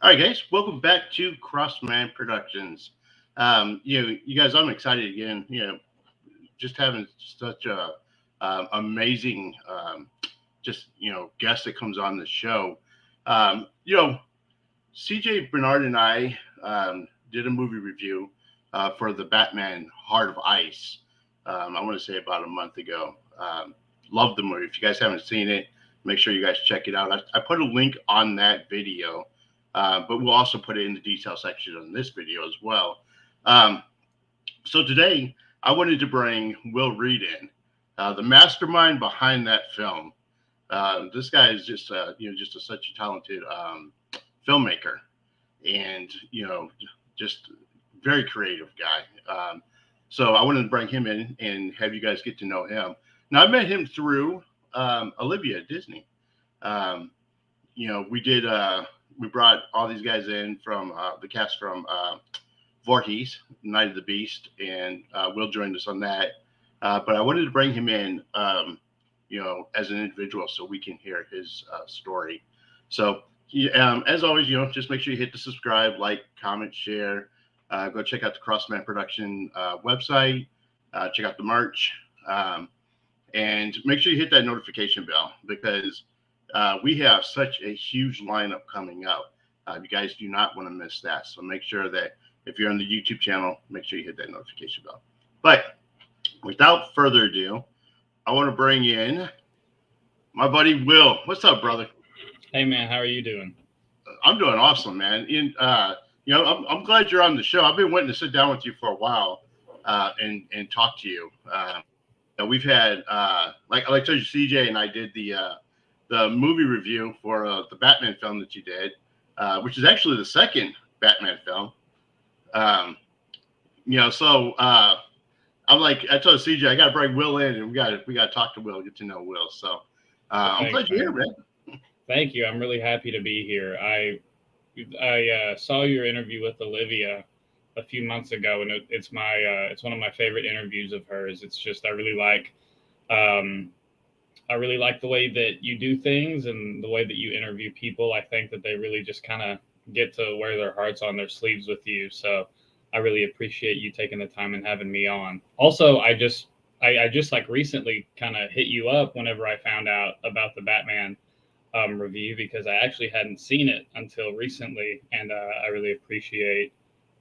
All right, guys, welcome back to Crossman Productions. You guys, I'm excited again. Just having such a amazing, just guest that comes on the show. Um, you know, CJ Bernard and I did a movie review for the Batman Heart of Ice. I want to say about a month ago. Love the movie. If you guys haven't seen it, make sure you guys check it out. I put a link on that video, but we'll also put it in the detail section on this video as well. Um, so today, I wanted to bring Will Reed in, the mastermind behind that film. This guy is just such a talented filmmaker, and just very creative guy. So I wanted to bring him in and have you guys get to know him. Now I met him through Olivia at Disney. Um, we brought all these guys in from the cast from Voorhees, Night of the Beast, and Will joined us on that. But I wanted to bring him in, as an individual, so we can hear his story. So, as always, just make sure you hit the subscribe, like, comment, share. Go check out the Crossman Production website. Check out the merch, and make sure you hit that notification bell because we have such a huge lineup coming up. You guys do not want to miss that. So make sure that if you're on the YouTube channel, make sure you hit that notification bell. But without further ado, I want to bring in my buddy Will. What's up, brother? Hey man, how are you doing? I'm doing awesome, man. I'm glad you're on the show. I've been wanting to sit down with you for a while and talk to you. We've had like I told you, CJ and I did the movie review for the Batman film that you did, which is actually the second Batman film. So I'm like I told CJ I got to bring Will in and we got to talk to Will, get to know Will. So I'm Thanks, glad you're here, man. man. Thank you. I'm really happy to be here. I saw your interview with Olivia a few months ago, and it's one of my favorite interviews of hers. It's just um, I really like the way that you do things and the way that you interview people. I think that they really just kind of get to wear their hearts on their sleeves with you. So I really appreciate you taking the time and having me on. Also, I just like recently kind of hit you up whenever I found out about the Batman review because I actually hadn't seen it until recently, and I really appreciate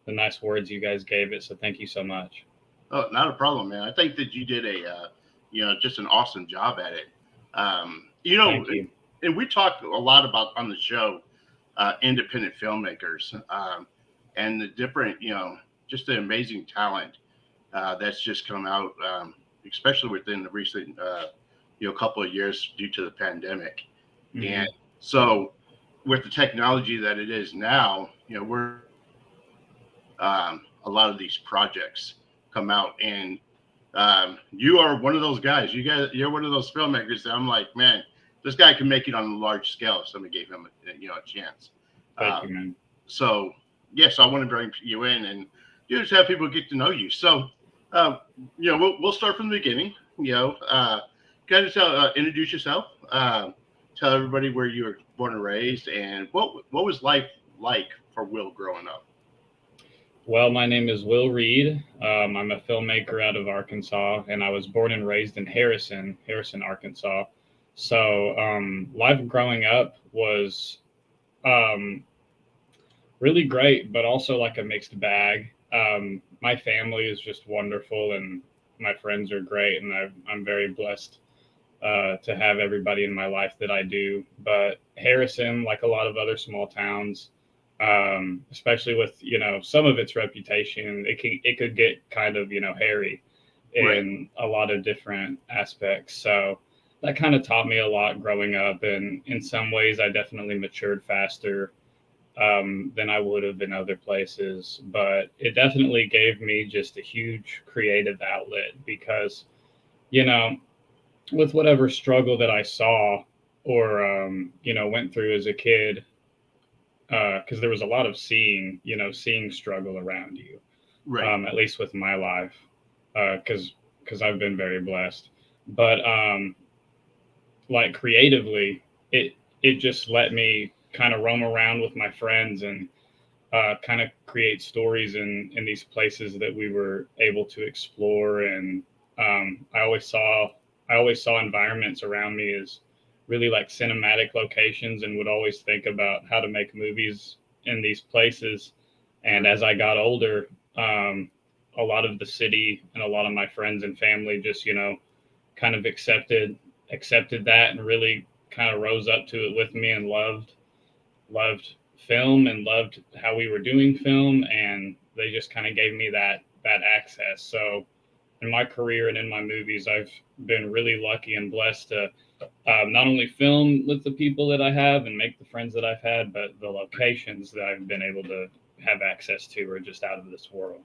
the nice words you guys gave it. So thank you so much. Oh, not a problem, man. I think that you did just an awesome job at it. Thank you. And we talk a lot about on the show independent filmmakers and the different, just the amazing talent that's just come out, especially within the recent, couple of years due to the pandemic. And Hmm. so, with the technology that it is now, we're a lot of these projects come out, and you are one of those guys. You're one of those filmmakers that I'm like, man, this guy can make it on a large scale if somebody gave him a chance. Thank Um, you, man. so yes, I want to bring you in and just have people get to know you. So uh, we'll start from the beginning. Kind of introduce yourself. Tell everybody where you were born and raised, and what was life like for Will growing up. Well, my name is Will Reed. I'm a filmmaker out of Arkansas, and I was born and raised in Harrison, Arkansas. So life growing up was um, really great, but also like a mixed bag. My family is just wonderful, and my friends are great, and I'm very blessed to have everybody in my life that I do. But Harrison, like a lot of other small towns, especially with some of its reputation, it could get kind of hairy Right. in a lot of different aspects. So that kind of taught me a lot growing up, and in some ways, I definitely matured faster than I would have in other places. But it definitely gave me just a huge creative outlet because, you know, with whatever struggle that I saw or, went through as a kid, because there was a lot of seeing struggle around you, Right. at least with my life, because I've been very blessed. But like creatively, it it just let me kind of roam around with my friends and kind of create stories in these places that we were able to explore. And I always saw environments around me as really like cinematic locations, and would always think about how to make movies in these places. And as I got older, a lot of the city and a lot of my friends and family just, kind of accepted that and really kind of rose up to it with me, and loved film and loved how we were doing film, and they just kind of gave me that access. So in my career and in my movies, I've been really lucky and blessed to not only film with the people that I have and make the friends that I've had, but the locations that I've been able to have access to are just out of this world.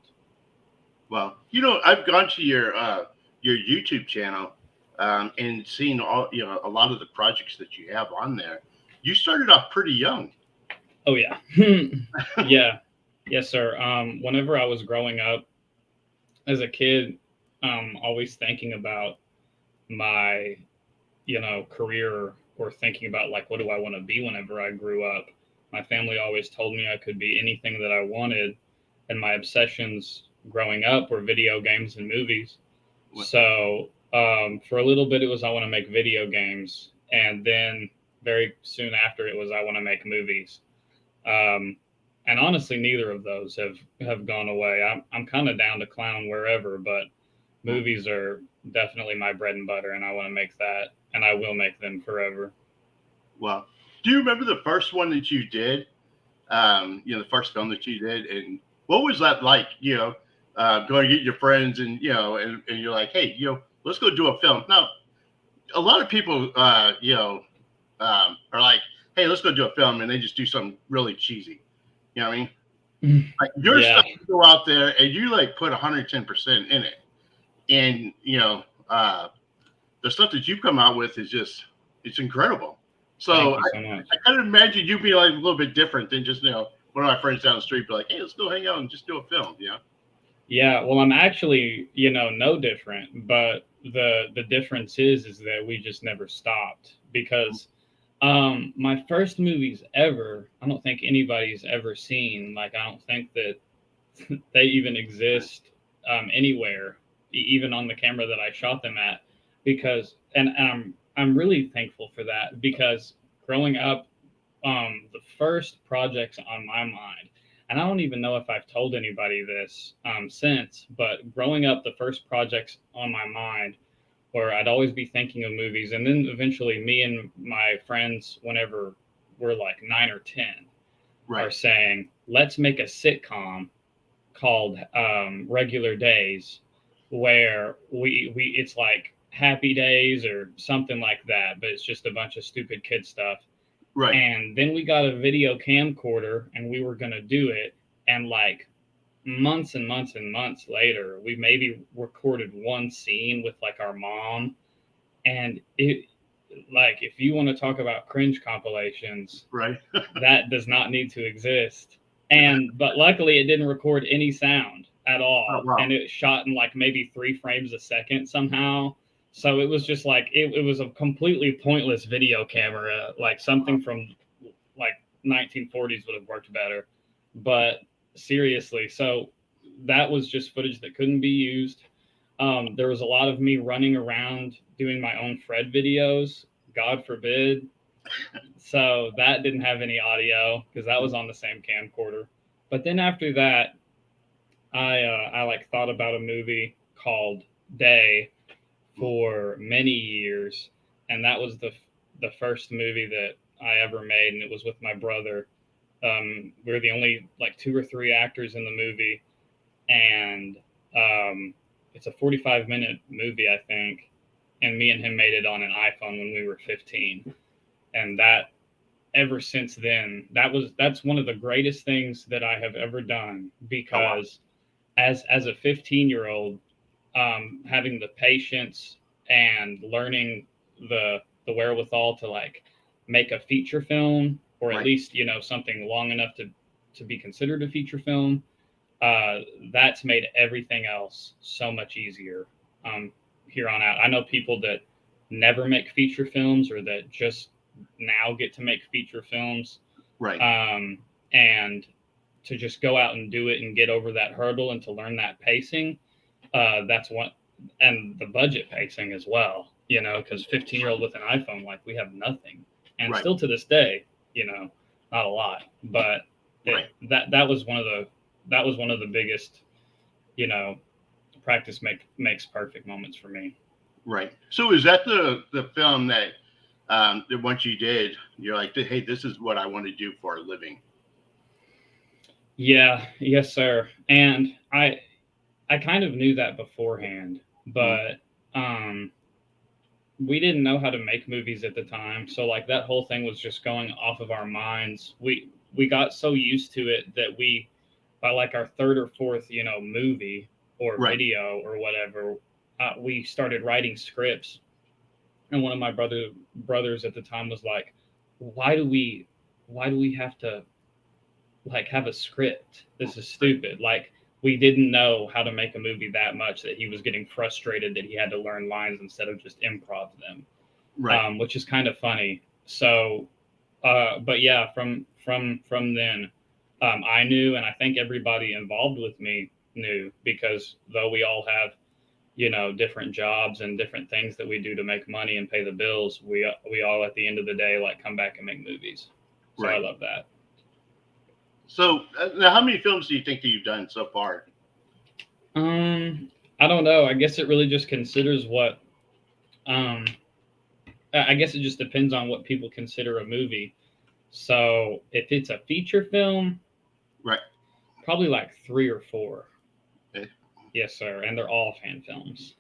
Well, I've gone to your YouTube channel and seen all a lot of the projects that you have on there. You started off pretty young. Oh yeah, yeah, yes, sir. Whenever I was growing up as a kid, always thinking about my career, or thinking about like, what do I want to be whenever I grew up. My family always told me I could be anything that I wanted, and my obsessions growing up were video games and movies. So for a little bit, it was I want to make video games, and then very soon after, it was I want to make movies. And honestly, neither of those have gone away. I'm kind of down to clown wherever, but movies are definitely my bread and butter, and I want to make that, and I will make them forever. Well, do you remember the first one that you did? The first film that you did, and what was that like? Going to get your friends, and and you're like, hey, let's go do a film. Now, a lot of people, are like, hey, let's go do a film, and they just do something really cheesy. You know what I mean? Like your stuff, you go out there and you like put 110% in it, and the stuff that you've come out with is it's incredible. So I kind of imagine you being like a little bit different than just one of my friends down the street be like, hey, let's go hang out and just do a film. Yeah, well, I'm actually no different, but the difference is that we just never stopped, because my first movies ever, I don't think anybody's ever seen. Like, I don't think that they even exist anywhere, even on the camera that I shot them at, because and I'm really thankful for that, because growing up, the first projects on my mind, and I don't even know if I've told anybody this since, but growing up, the first projects on my mind where I'd always be thinking of movies. And then eventually me and my friends, whenever we're like 9 or 10, are saying, let's make a sitcom called Regular Days, where it's like Happy Days or something like that, but it's just a bunch of stupid kid stuff. Right. And then we got a video camcorder, and we were going to do it. And like months and months and months later, we maybe recorded one scene with like our mom. And it, like, if you want to talk about cringe compilations, right, that does not need to exist. But luckily it didn't record any sound at all. Oh, wow. And it shot in like maybe 3 frames a second somehow. So it was just like, it was a completely pointless video camera, like something from like 1940s would have worked better. But seriously, so that was just footage that couldn't be used. There was a lot of me running around doing my own Fred videos, God forbid. So that didn't have any audio, because that was on the same camcorder. But then after that, I like thought about a movie called Day for many years, and that was the first movie that I ever made, and it was with my brother. We were the only like 2 or 3 actors in the movie, and it's a 45-minute movie, I think, and me and him made it on an iPhone when we were 15. And that, ever since then, that's one of the greatest things that I have ever done, because as a 15-year-old, having the patience and learning the wherewithal to like make a feature film, or at least something long enough to be considered a feature film, that's made everything else so much easier here on out. I know people that never make feature films, or that just now get to make feature films, Right. And to just go out and do it and get over that hurdle and to learn that pacing, that's one, and the budget pacing as well, you know, because 15-year-old with an iPhone, like, we have nothing, and Right. still to this day, you know, not a lot, but Right. that was one of the biggest, you know, practice makes perfect moments for me. Right. So is that the film that once you did, you're like, hey, this is what I want to do for a living? Yeah, yes, sir. And I kind of knew that beforehand, but we didn't know how to make movies at the time. So like that whole thing was just going off of our minds. We got so used to it that by like our third or fourth, you know, movie or Right. video or whatever, we started writing scripts. And one of my brothers at the time was like, why do we have to like have a script? This is stupid. Like, we didn't know how to make a movie that much that he was getting frustrated that he had to learn lines instead of just improv them. Right. Which is kind of funny. So, but yeah, from then, I knew, and I think everybody involved with me knew, because though we all have, you know, different jobs and different things that we do to make money and pay the bills, we all at the end of the day like come back and make movies. So Right. I love that. So now, how many films do you think that you've done so far? I don't know. I guess it really just considers what. I guess it just depends on what people consider a movie. So if it's a feature film, Right. probably like 3 or 4. Okay. Yes, sir, and they're all fan films.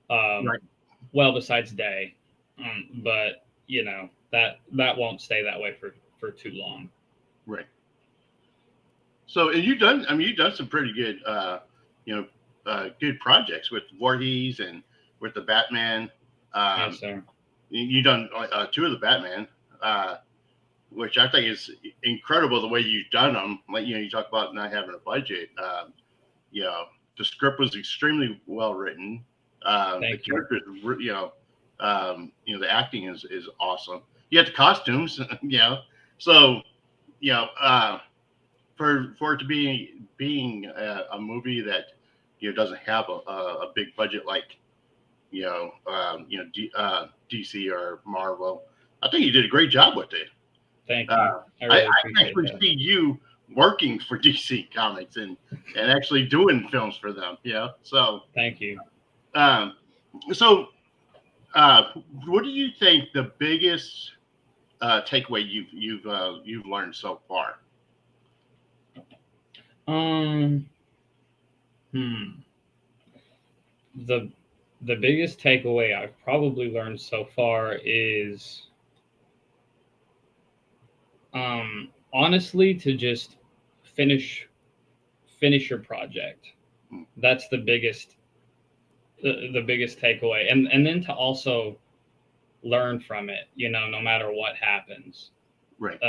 Right. Well, besides Day, but you know that won't stay that way for too long. Right. So, and you've done, I mean, you've done some pretty good, you know, good projects with Voorhees and with the Batman. Yes, sir. You've done 2 of the Batman, which I think is incredible the way you've done them. Like, you know, you talk about not having a budget. You know, the script was extremely well written. The characters, you know, the acting is awesome. You have the costumes, you know, so you know, for it to be being a movie that, you know, doesn't have a big budget like, you know, DC or Marvel, I think you did a great job with it. Thank you. I really appreciate actually that. see you working for DC Comics and actually doing films for them. You know, so thank you. So, what do you think the biggest takeaway you've learned so far? The biggest takeaway I've probably learned so far is, honestly, to just finish your project. That's the biggest takeaway, and then to also learn from it, you know, no matter what happens. Right.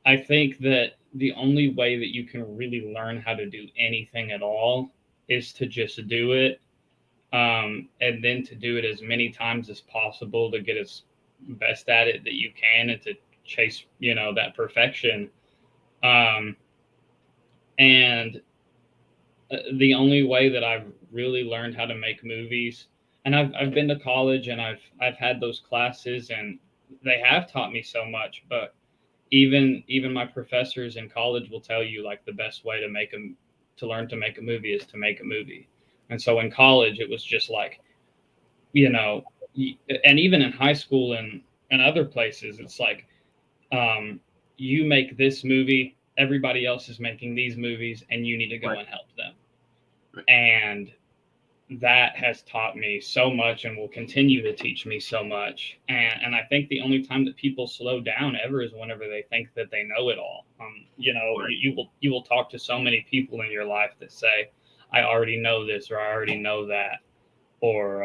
I think that the only way that you can really learn how to do anything at all is to just do it, and then to do it as many times as possible to get as best at it that you can, and to chase, you know, that perfection. And the only way that I've really learned how to make movies, and I've been to college and I've had those classes and they have taught me so much, but even my professors in college will tell you, like, the best way to learn to make a movie is to make a movie. And so in college it was just like, you know, and even in high school and other places, it's like, you make this movie, everybody else is making these movies, and you need to go and help them. Right. And that has taught me so much and will continue to teach me so much. And I think the only time that people slow down ever is whenever they think that they know it all. You know, right. you will talk to so many people in your life that say, I already know this, or I already know that, or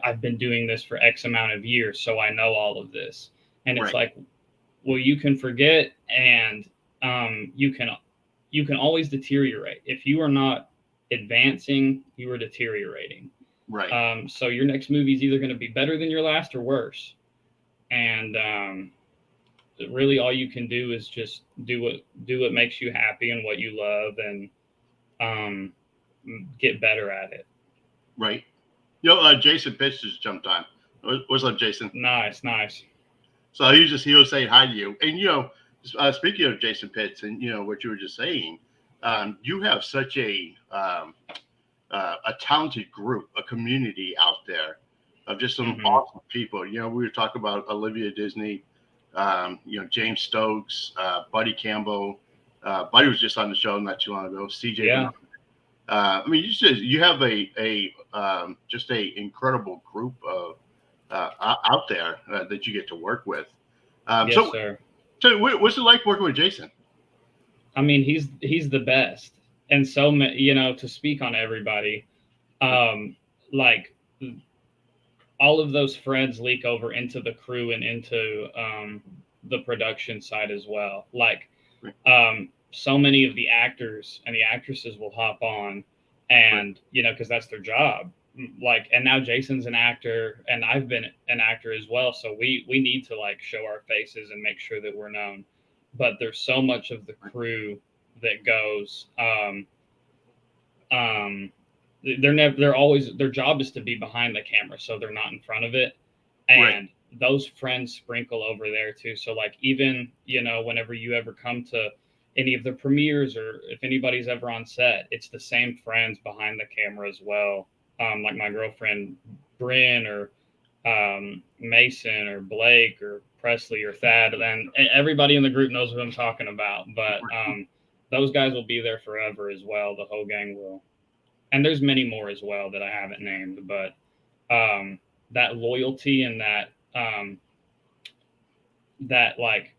I've been doing this for X amount of years, so I know all of this. And it's right. Like, well, you can forget, and you can always deteriorate. If you are not advancing, you are deteriorating. Right. So your next movie is either going to be better than your last or worse. And really all you can do is just do what makes you happy and what you love, and um, get better at it. Right. Jason Pitts just jumped on. What's up, Jason? Nice. So he was saying hi to you, and speaking of Jason Pitts, and what you were just saying, you have such a talented group, a community out there of just some awesome people. We were talking about Olivia Disney, James Stokes, Buddy Campbell. Buddy was just on the show not too long ago. CJ. Yeah. I mean, you have just a incredible group of out there that you get to work with. Yes, sir. So what's it like working with Jason? I mean, he's the best, and so to speak on everybody, like all of those friends leak over into the crew and into the production side as well. Like, so many of the actors and the actresses will hop on, and because that's their job. Like, and now Jason's an actor, and I've been an actor as well, so we need to like show our faces and make sure that we're known. But there's so much of the crew that goes. They're always, their job is to be behind the camera, so they're not in front of it, and those friends sprinkle over there too. So like, even whenever you ever come to any of the premieres, or if anybody's ever on set, it's the same friends behind the camera as well. Like my girlfriend Bryn, or Mason, or Blake, or Presley, or Thad, and everybody in the group knows who I'm talking about. But those guys will be there forever as well. The whole gang will, and there's many more as well that I haven't named. But that loyalty and that like,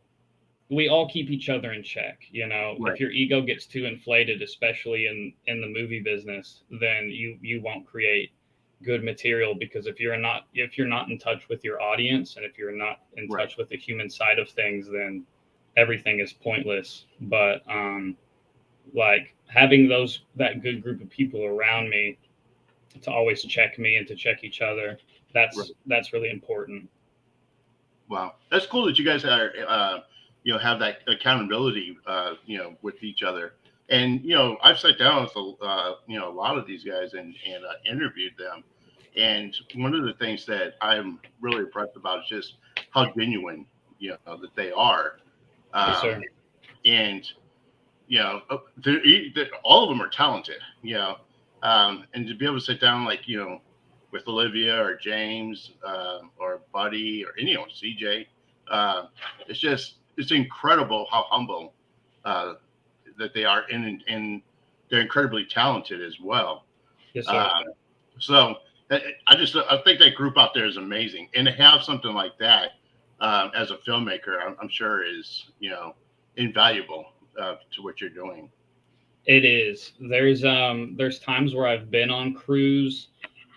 we all keep each other in check. If your ego gets too inflated, especially in the movie business, then you won't create good material, because if you're not in touch with your audience, and if you're not in touch with the human side of things, then everything is pointless. But like, having that good group of people around me to always check me and to check each other, that's really important. Wow, that's cool that you guys are have that accountability with each other. And I've sat down with a lot of these guys and interviewed them, and one of the things that I'm really impressed about is just how genuine that they are. Yes, sir. And all of them are talented. And to be able to sit down like with Olivia or James or Buddy or CJ, it's incredible how humble that they are, and they're incredibly talented as well. Yes, sir. So I think that group out there is amazing, and to have something like that as a filmmaker, I'm sure is invaluable to what you're doing. It is. There's times where I've been on crews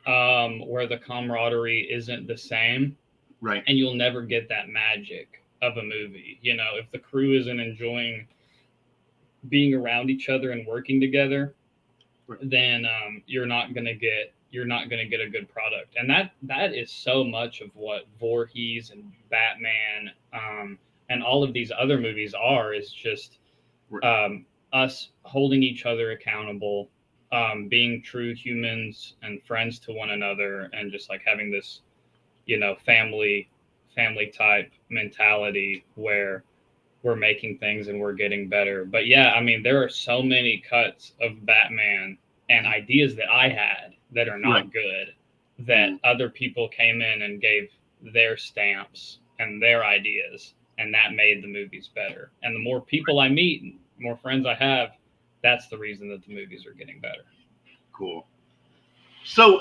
where the camaraderie isn't the same, right? And you'll never get that magic of a movie. If the crew isn't enjoying being around each other and working together, then you're not gonna get a good product. And that is so much of what Voorhees and Batman and all of these other movies is just us holding each other accountable, being true humans and friends to one another, and just like having this family type mentality where we're making things and we're getting better. But yeah, I mean, there are so many cuts of Batman and ideas that I had that are not good, that other people came in and gave their stamps and their ideas, and that made the movies better. And the more people I meet, and more friends I have, that's the reason that the movies are getting better. Cool. So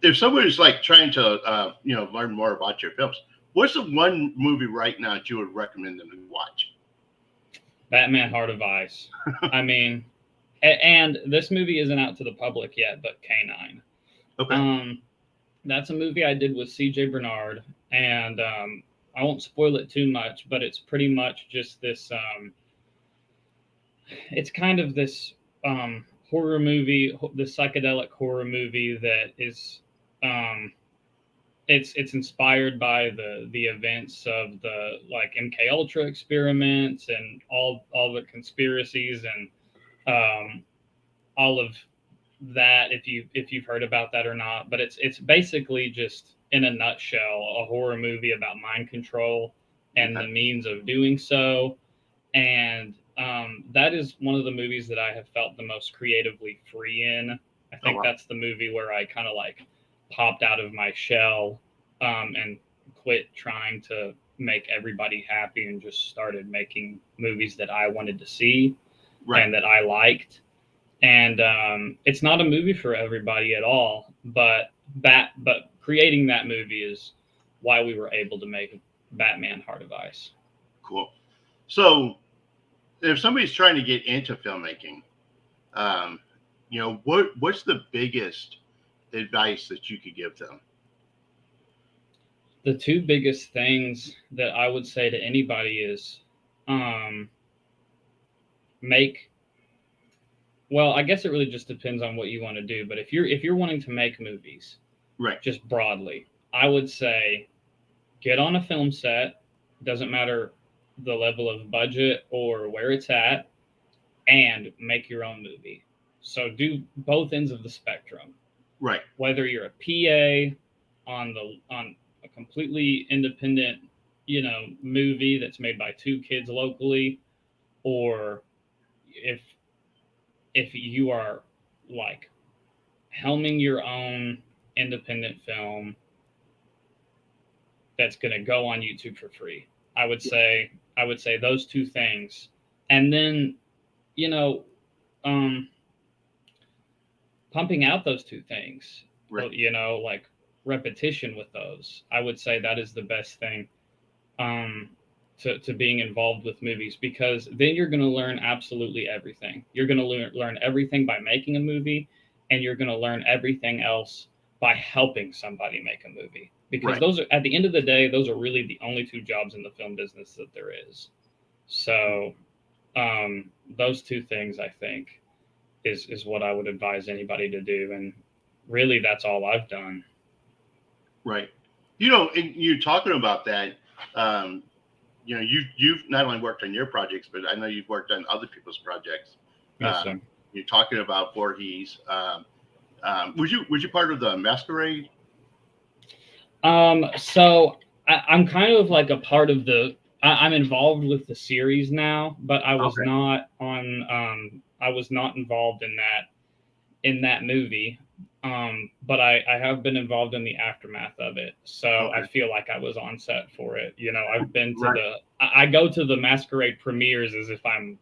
if somebody's like trying to learn more about your films, what's the one movie right now that you would recommend them to watch? Batman Heart of Ice. I mean, and this movie isn't out to the public yet, but K9. Okay. That's a movie I did with CJ Bernard, and I won't spoil it too much, but it's pretty much just this. It's kind of this horror movie, the psychedelic horror movie that is it's inspired by the events of the like MK Ultra experiments and all the conspiracies and all of that, if you've heard about that or not. But it's basically just in a nutshell a horror movie about mind control and the means of doing so. And that is one of the movies that I have felt the most creatively free in. I think that's the movie where I kind of like popped out of my shell and quit trying to make everybody happy and just started making movies that I wanted to see and that I liked. And it's not a movie for everybody at all, but creating that movie is why we were able to make Batman Heart of Ice. Cool. So if somebody's trying to get into filmmaking, what's the biggest advice that you could give them? The two biggest things that I would say to anybody is well, I guess it really just depends on what you want to do. But if you're wanting to make movies, just broadly, I would say get on a film set. Doesn't matter the level of budget or where it's at, and make your own movie. So do both ends of the spectrum. Right. Whether you're a PA on a completely independent, movie that's made by two kids locally, or if you are like helming your own independent film that's going to go on YouTube for free. I would say those two things. And then, pumping out those two things, like repetition with those. I would say that is the best thing to being involved with movies, because then you're going to learn absolutely everything. You're going to learn everything by making a movie, and you're going to learn everything else by helping somebody make a movie. Because those are, at the end of the day, those are really the only two jobs in the film business that there is. So those two things, I think, is what I would advise anybody to do. And really, that's all I've done. Right. And you talking about that, you've not only worked on your projects, but I know you've worked on other people's projects. Yes, sir. You're talking about Voorhees. Was you part of the Masquerade? So I'm kind of like a part of I'm involved with the series now, but I was not on. I was not involved in that movie. But I have been involved in the aftermath of it, so I feel like I was on set for it. I've been to I go to the Masquerade premieres as if I'm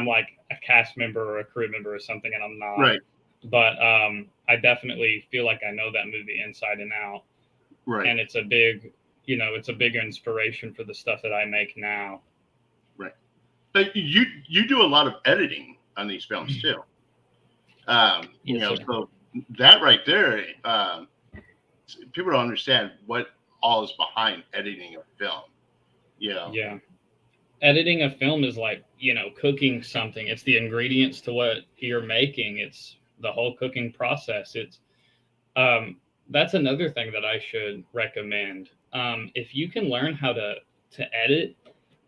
like a cast member or a crew member or something, and I'm not. Right. But I definitely feel like I know that movie inside and out. Right. And it's a big, it's a big inspiration for the stuff that I make now. Right. But you do a lot of editing on these films too. So that right there, people don't understand what all is behind editing a film. Yeah. Editing a film is like, cooking something. It's the ingredients to what you're making. It's the whole cooking process. It's that's another thing that I should recommend. If you can learn how to edit,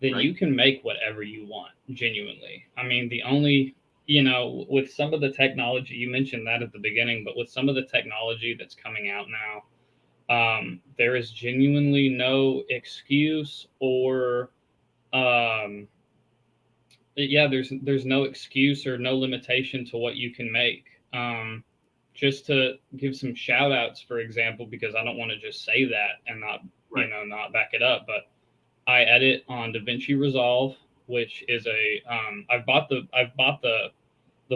then you can make whatever you want, genuinely. I mean, the only, with some of the technology, you mentioned that at the beginning, but with some of the technology that's coming out now, there is genuinely no excuse or, there's no excuse or no limitation to what you can make. Just to give some shout outs, for example, because I don't want to just say that and not, not back it up, but I edit on DaVinci Resolve, which is I've bought the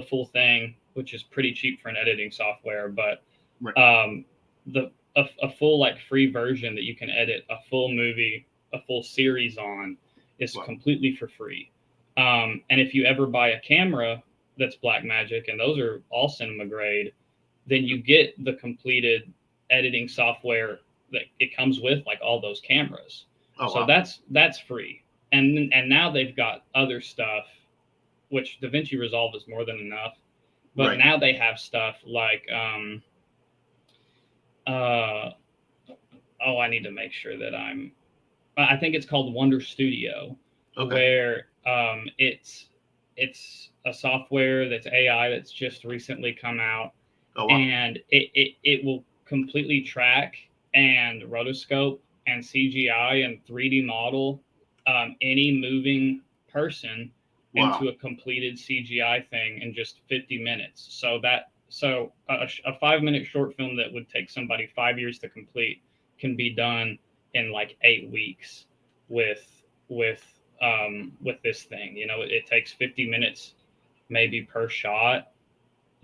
full thing, which is pretty cheap for an editing software, but a full like free version that you can edit a full movie, a full series on is completely for free. And if you ever buy a camera that's Blackmagic, and those are all cinema grade, then you get the completed editing software that it comes with, like all those cameras. That's free. And now they've got other stuff, which DaVinci Resolve is more than enough. But now they have stuff like I need to make sure that I think it's called Wonder Studio, Okay. where it's a software that's AI that's just recently come out, Oh wow. and it will completely track and rotoscope and CGI and 3D model any moving person Wow. into a completed CGI thing in just 50 minutes. So a 5 minute short film that would take somebody 5 years to complete can be done in like 8 weeks with with this thing. You know, it takes 50 minutes maybe per shot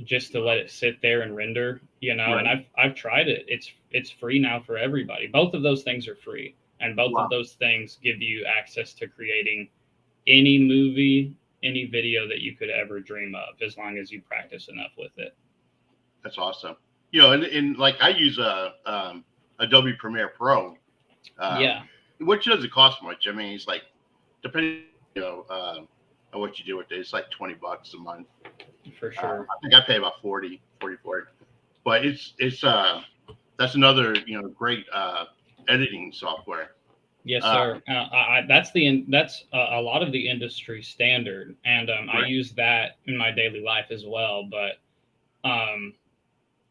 just to let it sit there and render. You know, and Right. I've tried it. It's free now for everybody. Both of those things are free, and both of Wow. those things give you access to creating any movie, any video that you could ever dream of, as long as you practice enough with it. That's awesome. You know, and like I use Adobe Premiere Pro, um, Yeah, which doesn't cost much. I mean, it's like depending, you know, on what you do with it, it's like $20 a month. for sure. I think I pay about 40 for it, but it's that's another, you know, great editing software. Yes, Uh, sir. That's a lot of the industry standard, and I right. use that in my daily life as well. But um,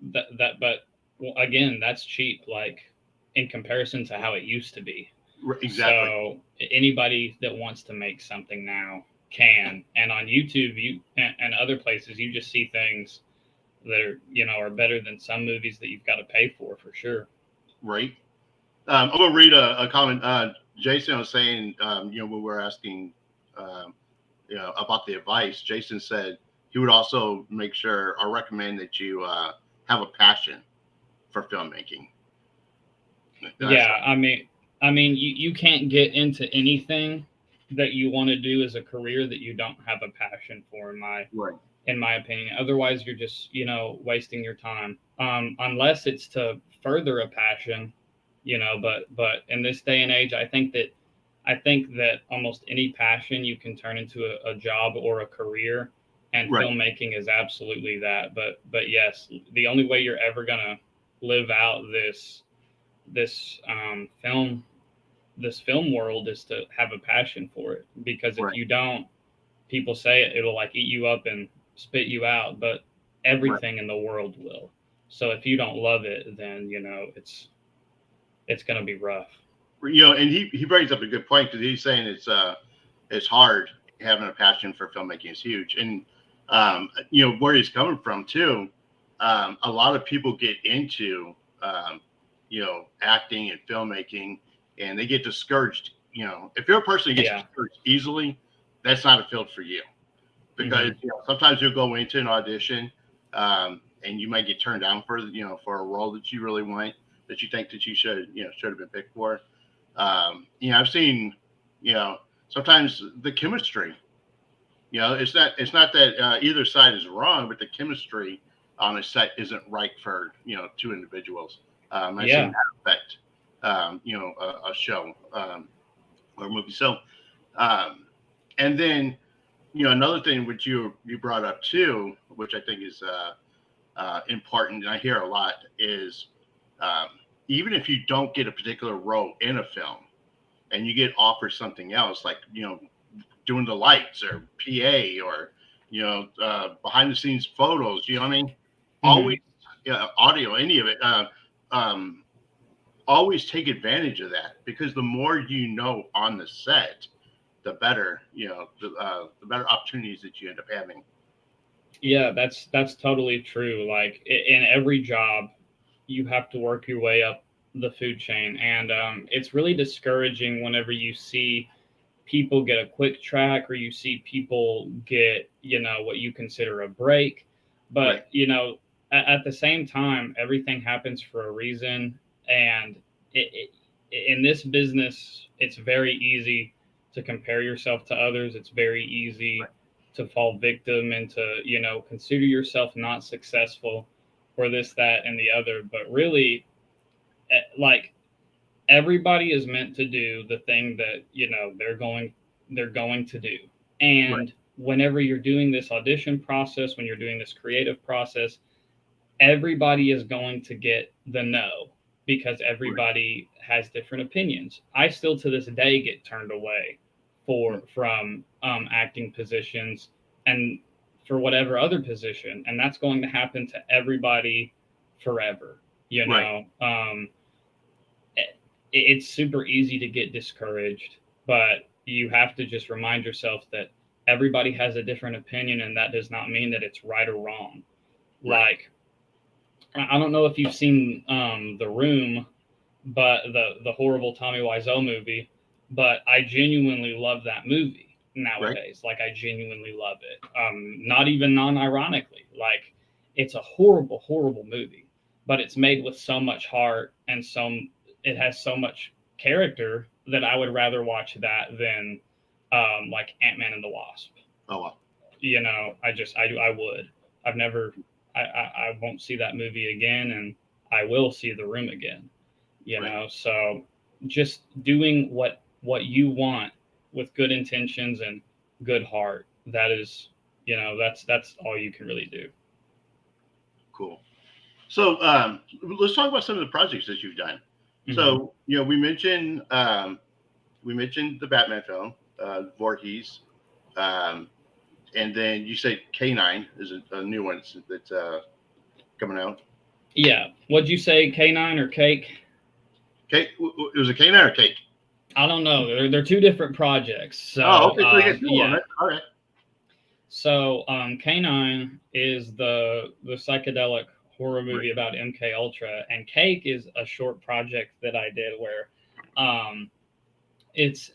but well, again, that's cheap, like in comparison to how it used to be. Exactly. So anybody that wants to make something now can, and on YouTube, and other places, you just see things that are, you know, are better than some movies that you've got to pay for sure. Right. I'm gonna read a comment. Jason was saying, you know, when we were asking, um, you know, about the advice, Jason said he would also make sure or recommend that you have a passion for filmmaking. That's Yeah, you can't get into anything that you want to do as a career that you don't have a passion for, right. in my opinion. Otherwise, you're just, you know, wasting your time. Unless it's to further a passion, you know. But in this day and age, I think that almost any passion you can turn into a job or a career, and Right. filmmaking is absolutely that. But yes, the only way you're ever gonna live out this this film world is to have a passion for it, because if Right. you don't, people say it'll like eat you up and spit you out, but Right. everything in the world will. So if you don't love it, then, you know, it's going to be rough. You know, and he brings up a good point because he's saying it's hard. Having a passion for filmmaking is huge, and you know where he's coming from too. A lot of people get into you know, acting and filmmaking, and they get discouraged. You know, if you're a person who gets Yeah. discouraged easily, that's not a field for you, because Hmm. you know sometimes you'll go into an audition, and you might get turned down for, you know, for a role that you really want, that you think that you should, you know, should have been picked for. You know, I've seen, you know, sometimes the chemistry, you know, it's not that either side is wrong, but the chemistry on a set isn't right for, you know, two individuals. I've seen Yeah. that affect, you know, a show, or a movie. So, um, and then, you know, another thing which you brought up too, which I think is important, and I hear a lot, is um, even if you don't get a particular role in a film and you get offered something else, like, you know, doing the lights or PA, or, you know, behind the scenes photos, you know what I mean? Always, Hmm. audio, any of it. Um, Always take advantage of that, because the more you know on the set, the better, you know, the better opportunities that you end up having. Yeah, that's totally true. Like in every job, you have to work your way up the food chain, and it's really discouraging whenever you see people get a quick track, or you see people get, you know, what you consider a break. Right. But, you know, at the same time, everything happens for a reason. And in this business, it's very easy to compare yourself to others. It's very easy Right. to fall victim and to, you know, consider yourself not successful for this, that, and the other. But really, like, everybody is meant to do the thing that, you know, they're going to do. Right. And whenever you're doing this audition process, when you're doing this creative process, everybody is going to get the no. because everybody has different opinions. I still to this day get turned away from acting positions and for whatever other position, and that's going to happen to everybody forever. You know, it's super easy to get discouraged, but you have to just remind yourself that everybody has a different opinion, and that does not mean that it's right or wrong. Like, I don't know if you've seen The Room, but the horrible Tommy Wiseau movie, but I genuinely love that movie nowadays. Like, I genuinely love it. Not even non-ironically. Like, it's a horrible, horrible movie, but it's made with so much heart and it has so much character that I would rather watch that than like Ant-Man and the Wasp. Oh wow. You know, I would. I've never I won't see that movie again, and I will see The Room again. You know, so just doing what you want with good intentions and good heart, that is, you know, that's all you can really do. Cool. So let's talk about some of the projects that you've done. Mm-hmm. So, you know, we mentioned the Batman film, Voorhees, and then you said K9 is a new one that's coming out. Yeah. What'd you say, K9 or Cake? Cake. It was a K9 or Cake? I don't know. They're two different projects. So, okay. So you get two on it. All right. So K9 is the psychedelic horror movie about MK Ultra, and Cake is a short project that I did where it's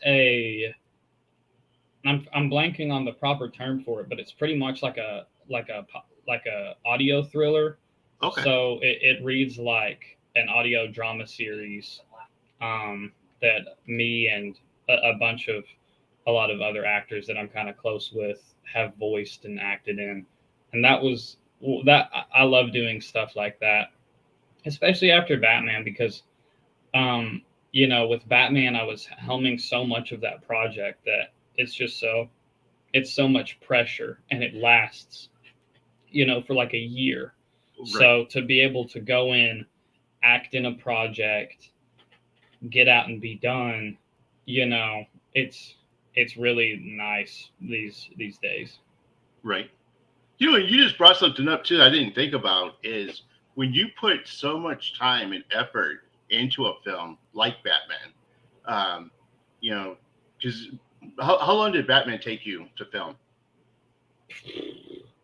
I'm blanking on the proper term for it, but it's pretty much like a audio thriller. Okay. So it reads like an audio drama series that me and a lot of other actors that I'm kind of close with have voiced and acted in. And I love doing stuff like that, especially after Batman, because you know, with Batman, I was helming so much of that project that it's so much pressure, and it lasts, you know, for like a year. Right. So to be able to go in, act in a project, get out and be done, you know, it's really nice these days. Right. You know, you just brought something up too I didn't think about, is when you put so much time and effort into a film like Batman, you know, because how long did Batman take you to film?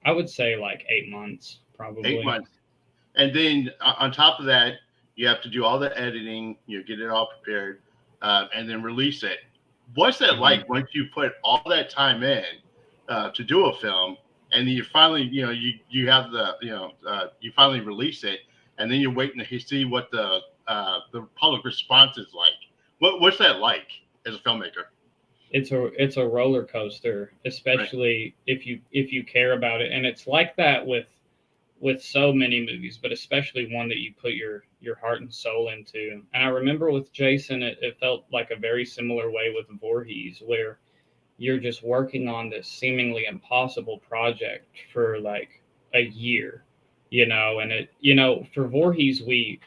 I would say like 8 months, probably. 8 months. And then on top of that, you have to do all the editing, you know, get it all prepared, and then release it. What's that like once you put all that time in to do a film, and then you finally, you know, you have the, you know, you finally release it, and then you're waiting to see what the public response is like? What's that like as a filmmaker? It's a roller coaster, especially if you care about it, and it's like that with so many movies, but especially one that you put your heart and soul into. And I remember with Jason, it felt like a very similar way with Voorhees, where you're just working on this seemingly impossible project for like a year, you know. And it, you know, for Voorhees, we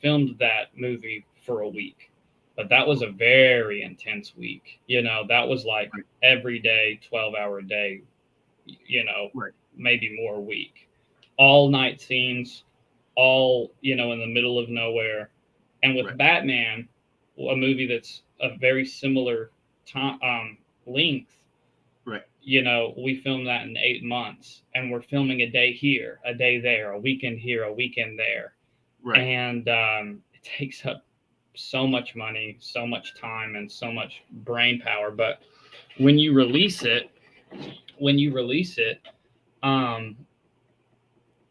filmed that movie for a week, but that was a very intense week. You know, that was like every day, 12-hour day, you know, maybe more week. All night scenes, all, you know, in the middle of nowhere. And with Batman, a movie that's a very similar time length, you know, we filmed that in 8 months, and we're filming a day here, a day there, a weekend here, a weekend there. And it takes up so much money, so much time, and so much brain power. But when you release it,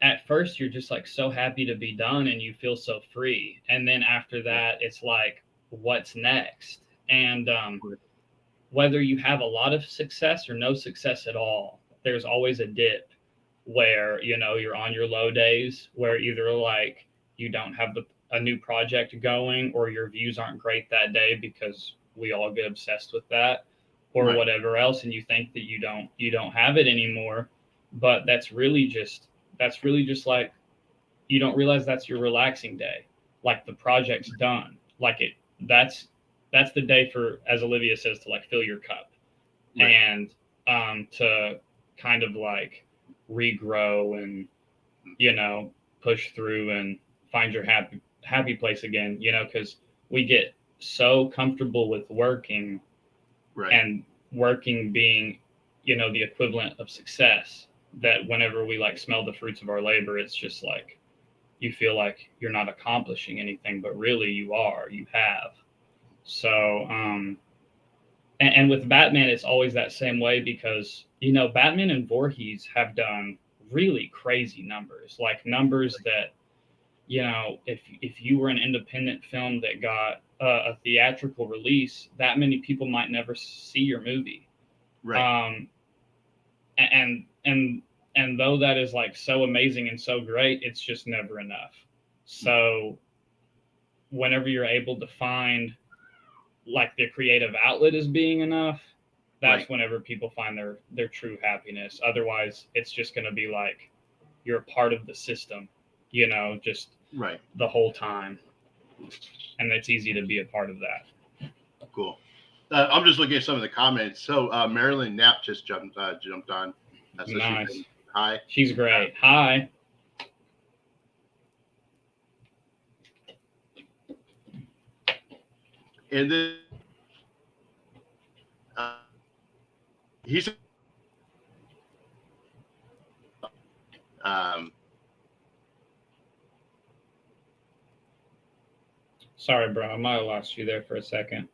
at first you're just like so happy to be done, and you feel so free. And then after that, it's like, what's next? And whether you have a lot of success or no success at all, there's always a dip where, you know, you're on your low days, where either like you don't have a new project going, or your views aren't great that day, because we all get obsessed with that, or whatever else, and you think that you don't have it anymore. But that's really just like, you don't realize that's your relaxing day. like the project's done. Like that's the day for, as Olivia says, to like fill your cup, right. And to kind of like regrow and, you know, push through and find your happy place again, you know, because we get so comfortable with working, right. And working being, you know, the equivalent of success, that whenever we like smell the fruits of our labor, it's just like you feel like you're not accomplishing anything, but really you are. You have. So and with Batman, it's always that same way, because, you know, Batman and Voorhees have done really crazy numbers, like numbers that, you know, if you were an independent film that got a theatrical release, that many people might never see your movie. Right. And though that is like so amazing and so great, it's just never enough. So whenever you're able to find like the creative outlet as being enough, that's right. Whenever people find their true happiness. Otherwise, it's just going to be like you're a part of the system, you know, just right the whole time. And it's easy to be a part of that. Cool. I'm just looking at some of the comments. So Marilyn Knapp just jumped on. So nice. Hi. She's great. Hi. And then he's sorry, bro. I might have lost you there for a second.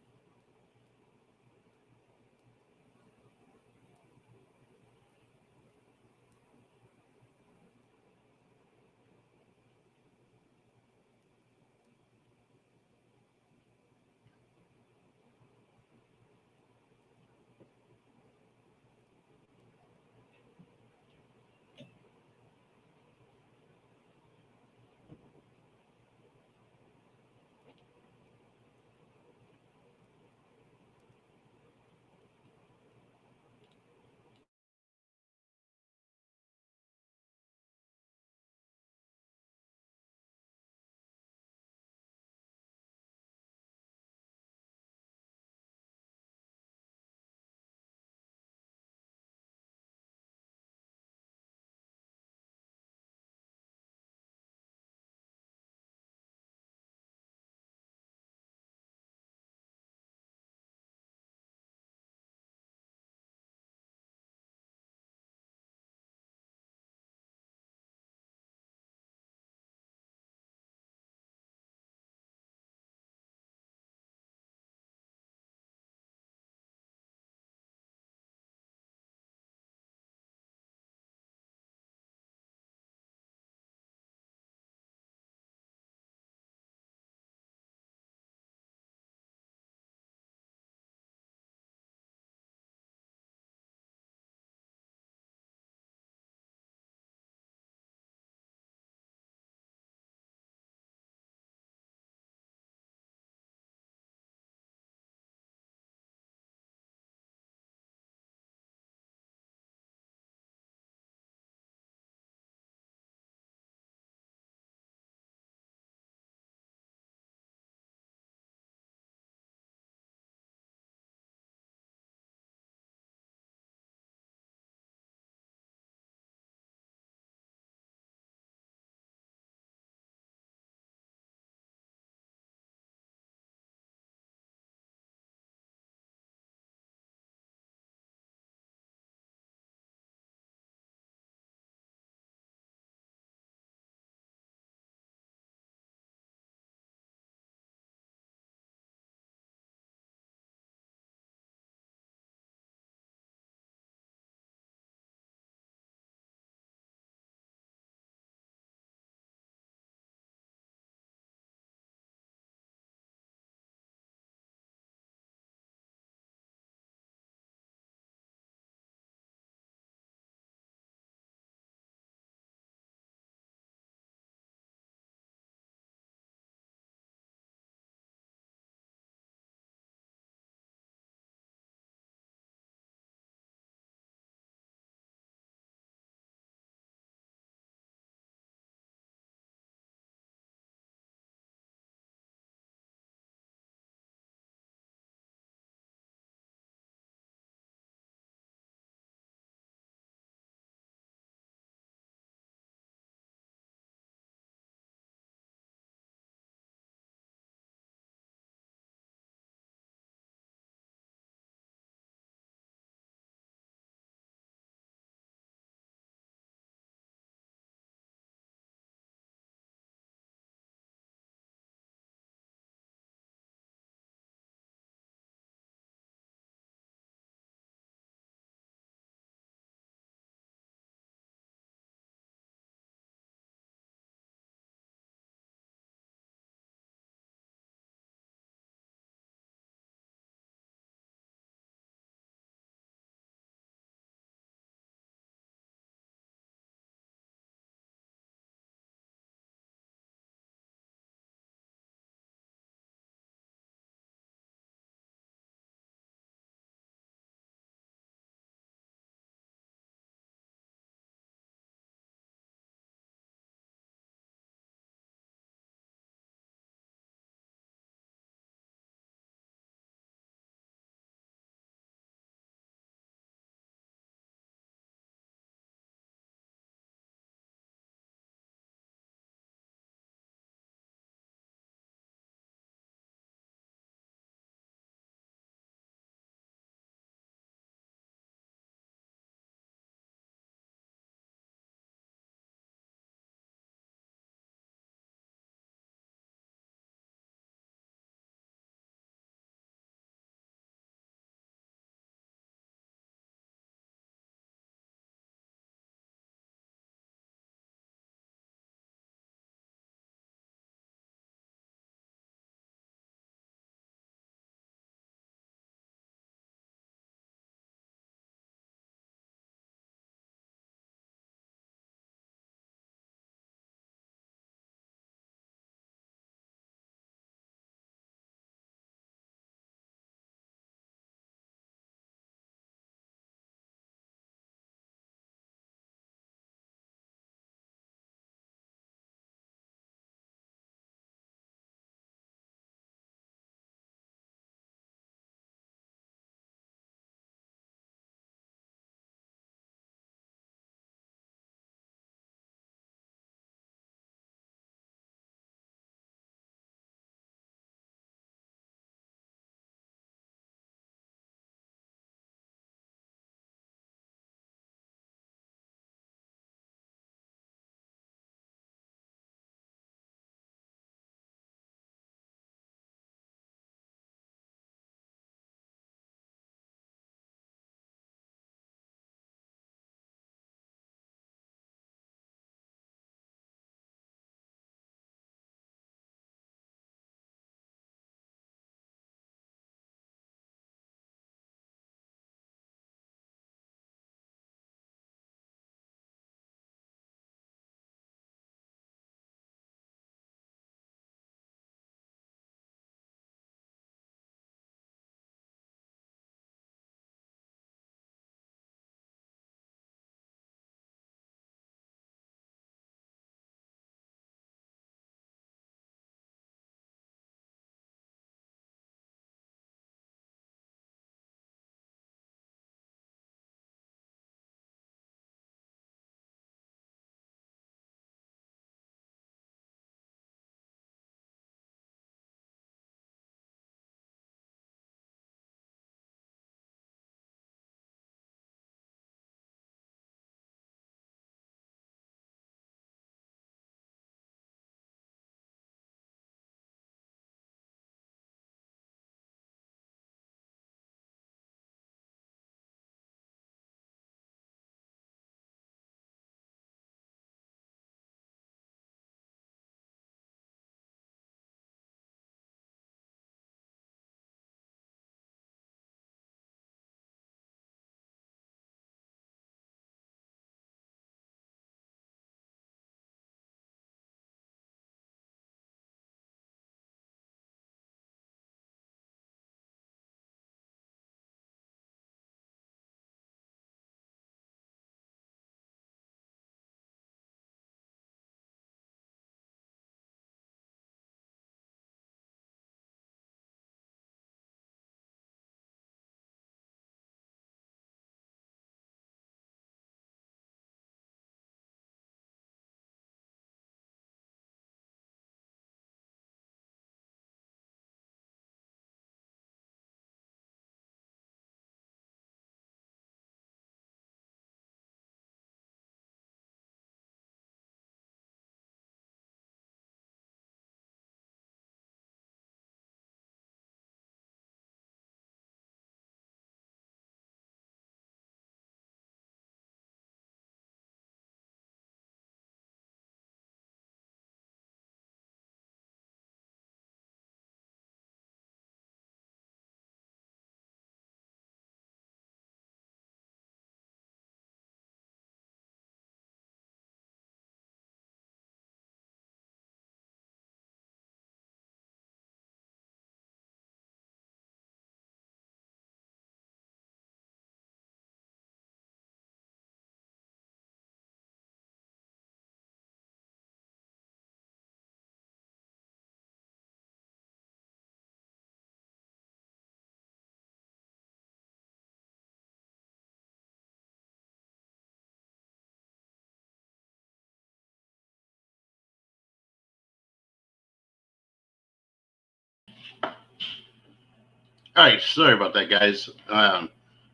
All right, sorry about that, guys.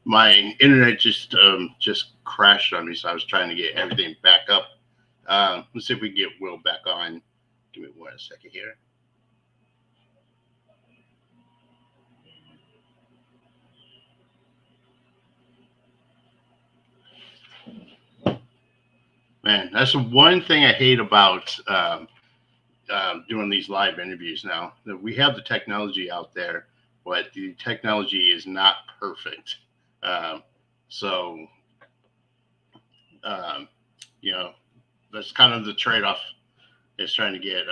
My internet just crashed on me, so I was trying to get everything back up. Let's see if we can get Will back on. Give me 1 second here. Man, that's the one thing I hate about doing these live interviews now. That we have the technology out there, but the technology is not perfect. So, you know, that's kind of the trade-off. Is trying to get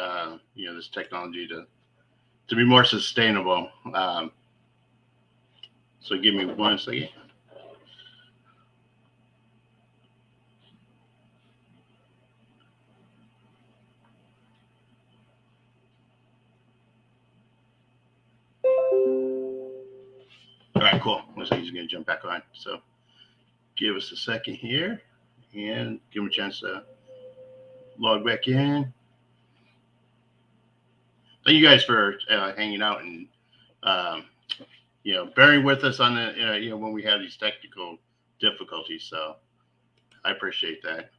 this technology to be more sustainable. So give me 1 second. All right, cool. Looks like he's going to jump back on. So give us a second here and give him a chance to log back in. Thank you guys for hanging out and bearing with us on the when we have these technical difficulties. So I appreciate that.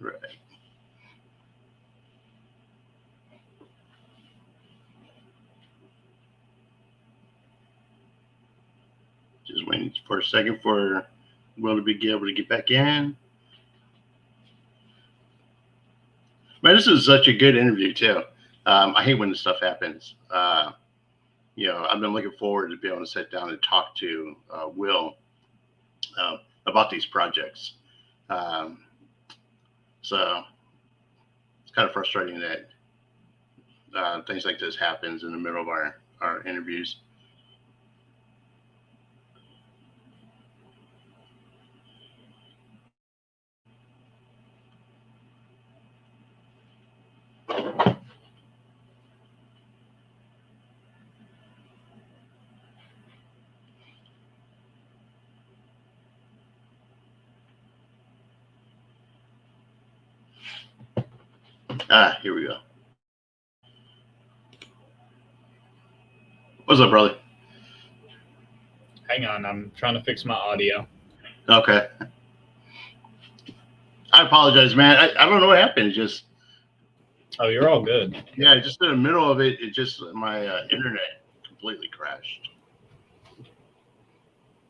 Right. Just waiting for a second for Will to be able to get back in. Man, this is such a good interview too. I hate when this stuff happens. I've been looking forward to be able to sit down and talk to Will about these projects. So it's kind of frustrating that things like this happens in the middle of our interviews. Here we go. What's up, brother? Hang on, I'm trying to fix my audio. Okay. I apologize, man. I don't know what happened. It just. Oh, you're all good. Yeah, just in the middle of it, my internet completely crashed.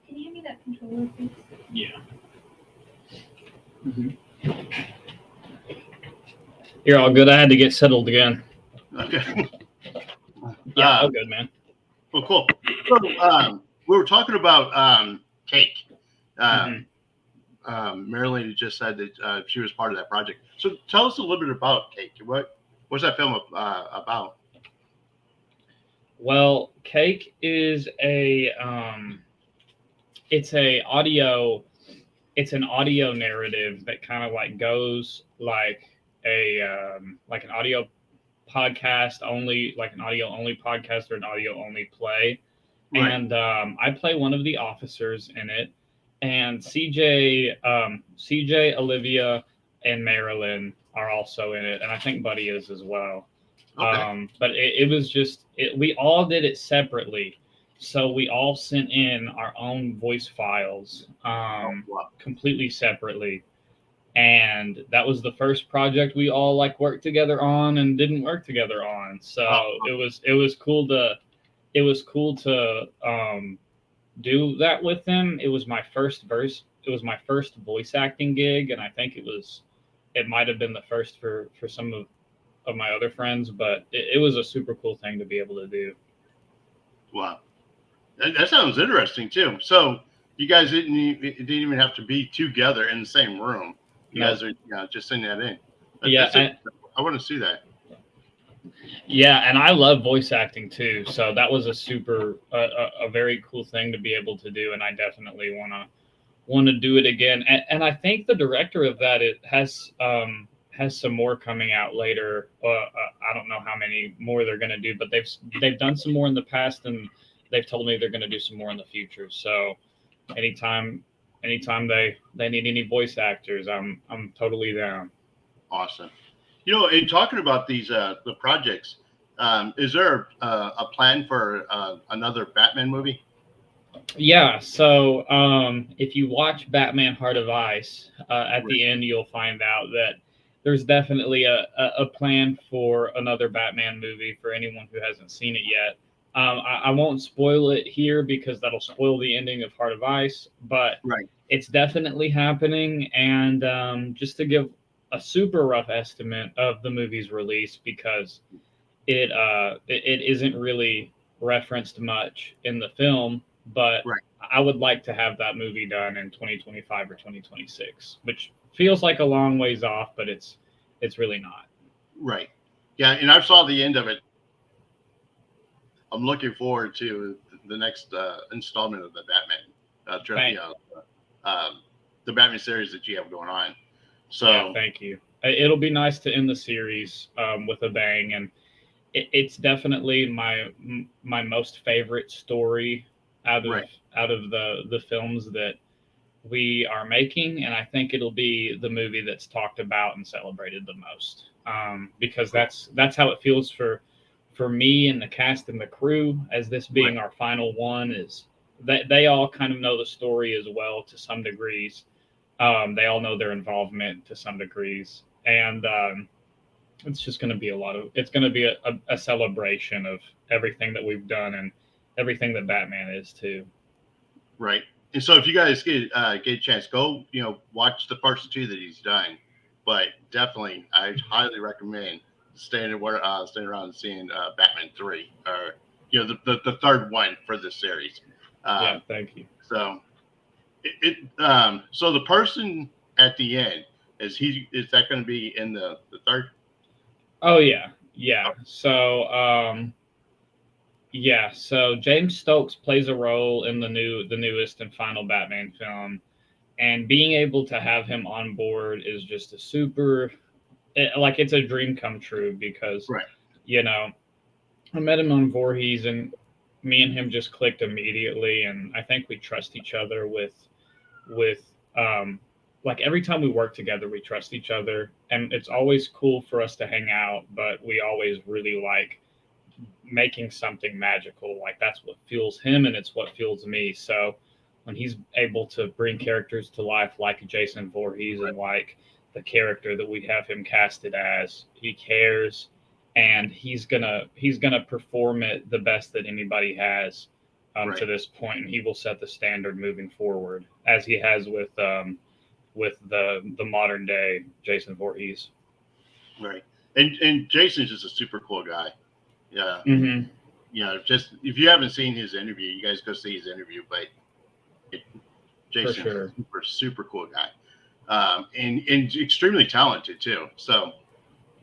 Can you hand me that controller, please? Yeah. Mm-hmm. You're all good. I had to get settled again. Okay. Yeah, all good, man. Well, cool. So, we were talking about Cake. Marilyn just said that she was part of that project. So tell us a little bit about Cake. What's that film about? Well, Cake is it's an audio narrative that kind of like goes like an audio podcast only, like an audio only podcast or an audio only play. Right. And I play one of the officers in it, and CJ, Olivia, and Marilyn are also in it, and I think Buddy is as well. Okay. But it was just we all did it separately, so we all sent in our own voice files completely separately. And that was the first project we all like worked together on and didn't work together on. So it was cool to do that with them. It was my first was my first voice acting gig, and I think it might have been the first for some of my other friends, but it was a super cool thing to be able to do. Wow, that sounds interesting too. So you guys didn't even have to be together in the same room. You guys are just sending that in. I want to see that. Yeah, and I love voice acting too, so that was a very cool thing to be able to do, and I definitely want to do it again. And I think the director of that has some more coming out later. I don't know how many more they're going to do, but they've done some more in the past, and they've told me they're going to do some more in the future. So anytime they need any voice actors, I'm totally down. Awesome. In talking about these the projects, is there a plan for another Batman movie? Yeah, so if you watch Batman Heart of Ice, at the end you'll find out that there's definitely a plan for another Batman movie for anyone who hasn't seen it yet. I won't spoil it here because that'll spoil the ending of Heart of Ice, but it's definitely happening. And just to give a super rough estimate of the movie's release, because it isn't really referenced much in the film, but I would like to have that movie done in 2025 or 2026, which feels like a long ways off, but it's really not. Right. Yeah, and I saw the end of it. I'm looking forward to the next installment of the Batman the Batman series that you have going on. So yeah, thank you. It'll be nice to end the series with a bang, and it's definitely my most favorite story out of the films that we are making, and I think it'll be the movie that's talked about and celebrated the most, because that's how it feels for me and the cast and the crew, as this being our final one, is that they all kind of know the story as well to some degrees. They all know their involvement to some degrees, and it's just going to be it's going to be a celebration of everything that we've done and everything that Batman is too. Right. And so if you guys get a chance, go, watch the first two that he's done. But definitely, I highly recommend staying around and seeing Batman 3, or, the third one for this series. Yeah, thank you. So so the person at the end, is that going to be in the third? Oh yeah. So so James Stokes plays a role in the newest and final Batman film, and being able to have him on board is just it's a dream come true, because I met him on Voorhees, and me and him just clicked immediately, and I think we trust each other with like every time we work together, we trust each other, and it's always cool for us to hang out, but we always really like making something magical. Like that's what fuels him, and it's what fuels me. So when he's able to bring characters to life like Jason Voorhees and like the character that we have him casted as, he cares, and he's gonna perform it the best that anybody has to this point, and he will set the standard moving forward, as he has with the modern day Jason Voorhees. Right. And Jason's just a super cool guy. Yeah. Mm-hmm. Just if you haven't seen his interview, you guys go see his interview. But Jason's a super cool guy, and extremely talented too. So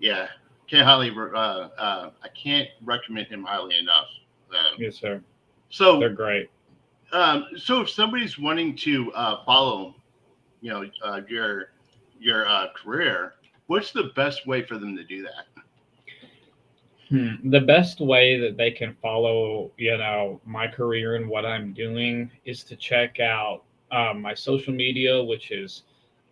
yeah, I can't recommend him highly enough. Yes, sir. So they're great. So if somebody's wanting to follow, your career, what's the best way for them to do that? The best way that they can follow, my career and what I'm doing, is to check out my social media, which is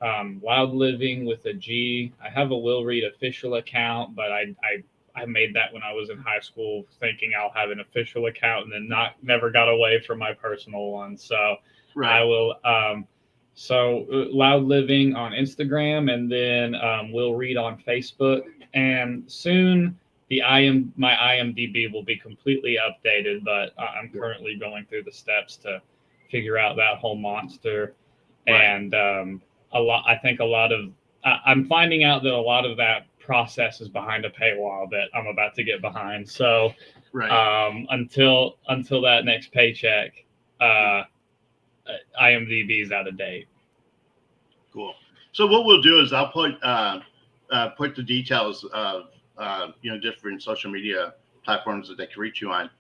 Loud Living with a G. I have a Will Reed official account, but I made that when I was in high school, thinking I'll have an official account, and then never got away from my personal one. So I will. So Loud Living on Instagram, and then Will Reed on Facebook, and soon my IMDb will be completely updated. But I'm currently going through the steps to figure out that whole monster. Right. And I'm finding out that a lot of that process is behind a paywall that I'm about to get behind. So Right. until that next paycheck, IMDb is out of date. Cool. So what we'll do is I'll put the details of different social media platforms that they can reach you on,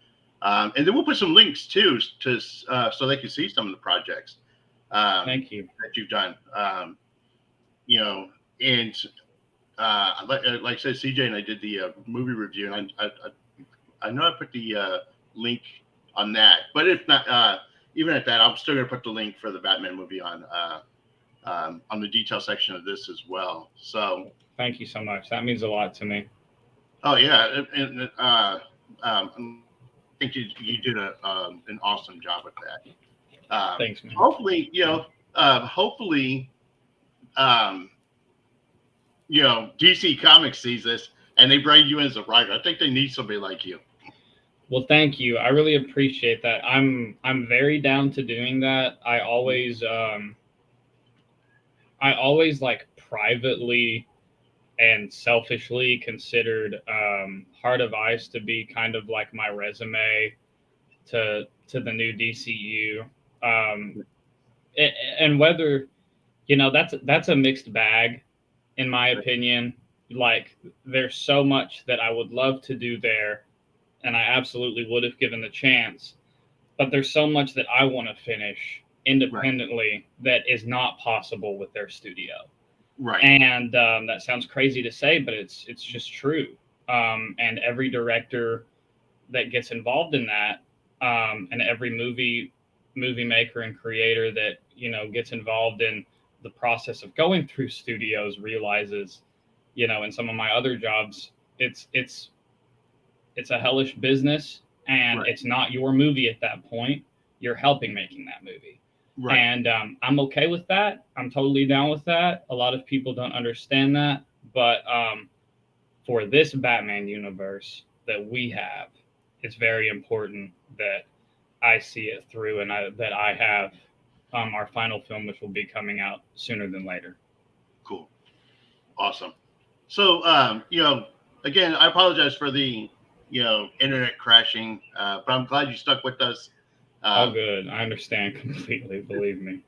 and then we'll put some links too to so they can see some of the projects Thank you. that you've done. And like I said, CJ and I did the movie review, and I know I put the link on that, but if not, even at that, I'm still gonna put the link for the Batman movie on the detail section of this as well. So thank you so much. That means a lot to me. oh yeah, and I think you did an awesome job with that. Thanks, man. Hopefully, um, DC Comics sees this and they bring you in as a writer. I think they need somebody like you. Well, thank you. I really appreciate that. I'm very down to doing that. I always like privately and selfishly considered Heart of Ice to be kind of like my resume to the new DCU. And whether that's a mixed bag, in my opinion. Like, there's so much that I would love to do there, and I absolutely would have given the chance. But there's so much that I want to finish independently that is not possible with their studio. Right. And that sounds crazy to say, but it's just true. And every director that gets involved in that, and every movie maker and creator that gets involved in the process of going through studios realizes, in some of my other jobs, it's a hellish business, and it's not your movie at that point. You're helping making that movie. Right. And I'm okay with that. I'm totally down with that. A lot of people don't understand that, but for this Batman universe that we have, it's very important that I see it through, and that I have our final film, which will be coming out sooner than later. Cool. Awesome. So, again, I apologize for the, internet crashing, but I'm glad you stuck with us. All good. I understand completely. Believe me.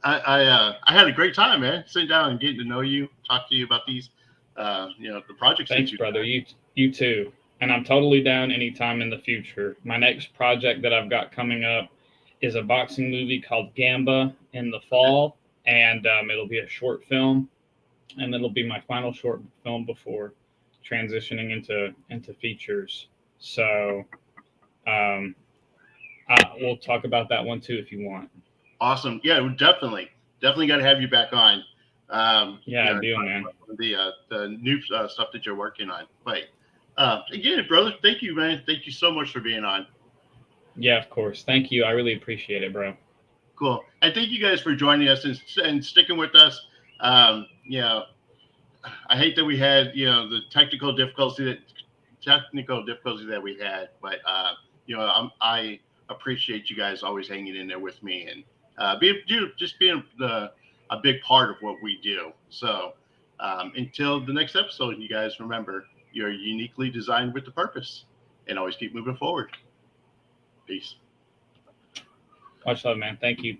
I had a great time, man. Sitting down and getting to know you, talk to you about these, the projects. Thanks, brother. You too. And I'm totally down anytime in the future. My next project that I've got coming up is a boxing movie called Gamba in the fall, and it'll be a short film, and it'll be my final short film before transitioning into features. So we'll talk about that one too if you want. Awesome. Yeah, definitely got to have you back on. I do, man. The new stuff that you're working on. But again, brother, thank you, man. Thank you so much for being on. Yeah, of course. Thank you. I really appreciate it, bro. Cool. And thank you guys for joining us and sticking with us. I hate that we had, the technical difficulty that we had, but I appreciate you guys always hanging in there with me and being a big part of what we do. So until the next episode, you guys remember, you're uniquely designed with the purpose, and always keep moving forward. Peace. Much love, man. Thank you.